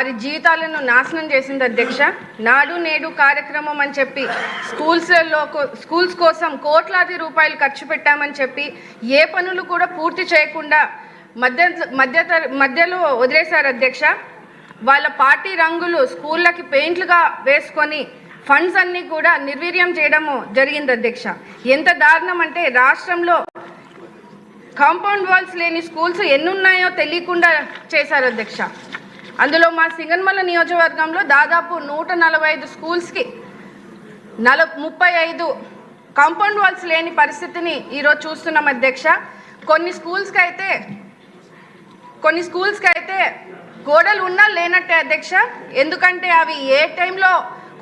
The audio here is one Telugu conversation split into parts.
వారి జీవితాలను నాశనం చేసింది అధ్యక్ష. నాడు నేడు కార్యక్రమం అని చెప్పి స్కూల్స్ కోసం కోట్లాది రూపాయలు ఖర్చు పెట్టామని చెప్పి ఏ పనులు కూడా పూర్తి చేయకుండా మధ్యలో వదిలేశారు అధ్యక్ష. వాళ్ళ పార్టీ రంగులు స్కూళ్ళకి పెయింట్లుగా వేసుకొని ఫండ్స్ అన్నీ కూడా నిర్వీర్యం చేయడము జరిగింది అధ్యక్ష. ఎంత దారుణం అంటే రాష్ట్రంలో కాంపౌండ్ వాల్స్ లేని స్కూల్స్ ఎన్నున్నాయో తెలియకుండా చేశారు అధ్యక్ష. అందులో మా సింగనమల నియోజకవర్గంలో దాదాపు 145 స్కూల్స్కి 35 కాంపౌండ్ వాల్స్ లేని పరిస్థితిని ఈరోజు చూస్తున్నాం అధ్యక్ష. కొన్ని స్కూల్స్కి అయితే గోడలు ఉన్నా లేనట్టే అధ్యక్ష. ఎందుకంటే అవి ఏ టైంలో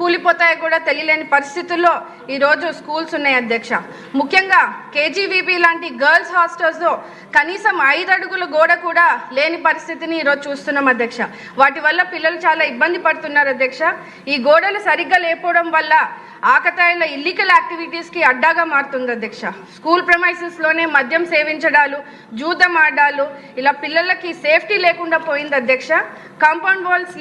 కూలిపోతాయో కూడా తెలియలేని పరిస్థితుల్లో ఈరోజు స్కూల్స్ ఉన్నాయి అధ్యక్ష. ముఖ్యంగా కేజీవీపీ లాంటి గర్ల్స్ హాస్టల్స్లో కనీసం 5 అడుగుల గోడ కూడా లేని పరిస్థితిని ఈరోజు చూస్తున్నాం అధ్యక్ష. వాటి వల్ల పిల్లలు చాలా ఇబ్బంది పడుతున్నారు అధ్యక్ష. ఈ గోడలు సరిగ్గా లేకపోవడం వల్ల ఆకతాయిల ఇల్లీగల్ యాక్టివిటీస్కి అడ్డాగా మారుతుంది అధ్యక్ష. స్కూల్ ప్రెమైసెస్లోనే మద్యం సేవించడాలు, జూదం ఆడాలు, ఇలా పిల్లలకి సేఫ్టీ లేకుండా పోయింది అధ్యక్ష. కాంపౌండ్ వాల్స్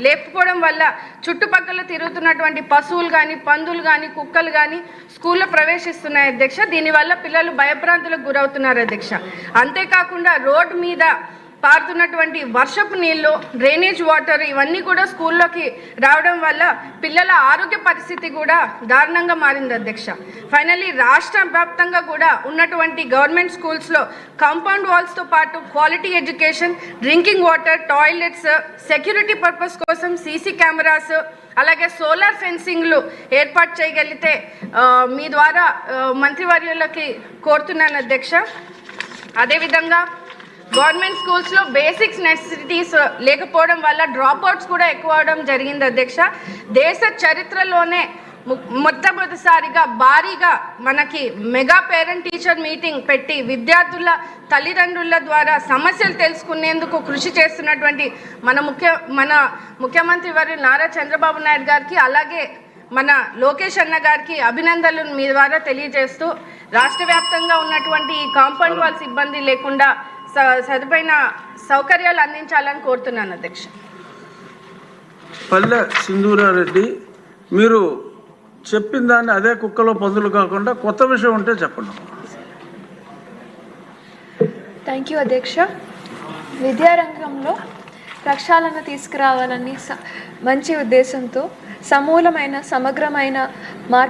లేకపోవడం వల్ల చుట్టుపక్కల తిరుగుతున్నటువంటి పశువులు కానీ, పందులు కానీ, కుక్కలు కానీ స్కూల్లో ప్రవేశిస్తున్నాయి అధ్యక్ష. దీనివల్ల పిల్లలు భయభ్రాంతులకు గురవుతున్నారు అధ్యక్ష. అంతేకాకుండా రోడ్డు మీద పారుతున్నటువంటి వర్షపు నీళ్లు, డ్రైనేజ్ వాటర్ ఇవన్నీ కూడా స్కూల్లోకి రావడం వల్ల పిల్లల ఆరోగ్య పరిస్థితి కూడా దారుణంగా మారింది అధ్యక్ష. ఫైనల్లీ రాష్ట్ర వ్యాప్తంగా కూడా ఉన్నటువంటి గవర్నమెంట్ స్కూల్స్లో కాంపౌండ్ వాల్స్తో పాటు quality education, drinking water, toilets, security purpose కోసం సీసీ కెమెరాస్, అలాగే సోలార్ ఫెన్సింగ్లు ఏర్పాటు చేయగలిగితే మీ ద్వారా మంత్రివర్యులకి కోరుతున్నాను అధ్యక్ష. అదేవిధంగా గవర్నమెంట్ స్కూల్స్లో బేసిక్స్ నెసెసిటీస్ లేకపోవడం వల్ల డ్రాప్అవుట్స్ కూడా ఎక్కువ అవడం జరిగింది అధ్యక్ష. దేశ చరిత్రలోనే మొట్టమొదటిసారిగా భారీగా మనకి మెగా పేరెంట్ టీచర్ మీటింగ్ పెట్టి విద్యార్థుల తల్లిదండ్రుల ద్వారా సమస్యలు తెలుసుకునేందుకు కృషి చేస్తున్నటువంటి మన ముఖ్యమంత్రి వర్యులు నారా చంద్రబాబు నాయుడు గారికి, అలాగే మన లోకేష్ అన్న గారికి అభినందనలు మీ ద్వారా తెలియజేస్తూ రాష్ట్ర వ్యాప్తంగా ఉన్నటువంటి ఈ కాంపౌండ్ వాల్స్ ఇబ్బంది లేకుండా సరిపైన సౌకర్యాలు అందించాలని కోరుతున్నాను అధ్యక్ష. పల్లె సింధూరారెడ్డి, మీరు చెప్పిన దాన్ని అదే కుక్కలో పందులు కాకుండా కొత్త విషయం ఉంటే చెప్పండి. థ్యాంక్ యూ అధ్యక్ష. విద్యారంగంలో ప్రక్షాళన తీసుకురావాలని మంచి ఉద్దేశంతో సమూలమైన సమగ్రమైన మార్పు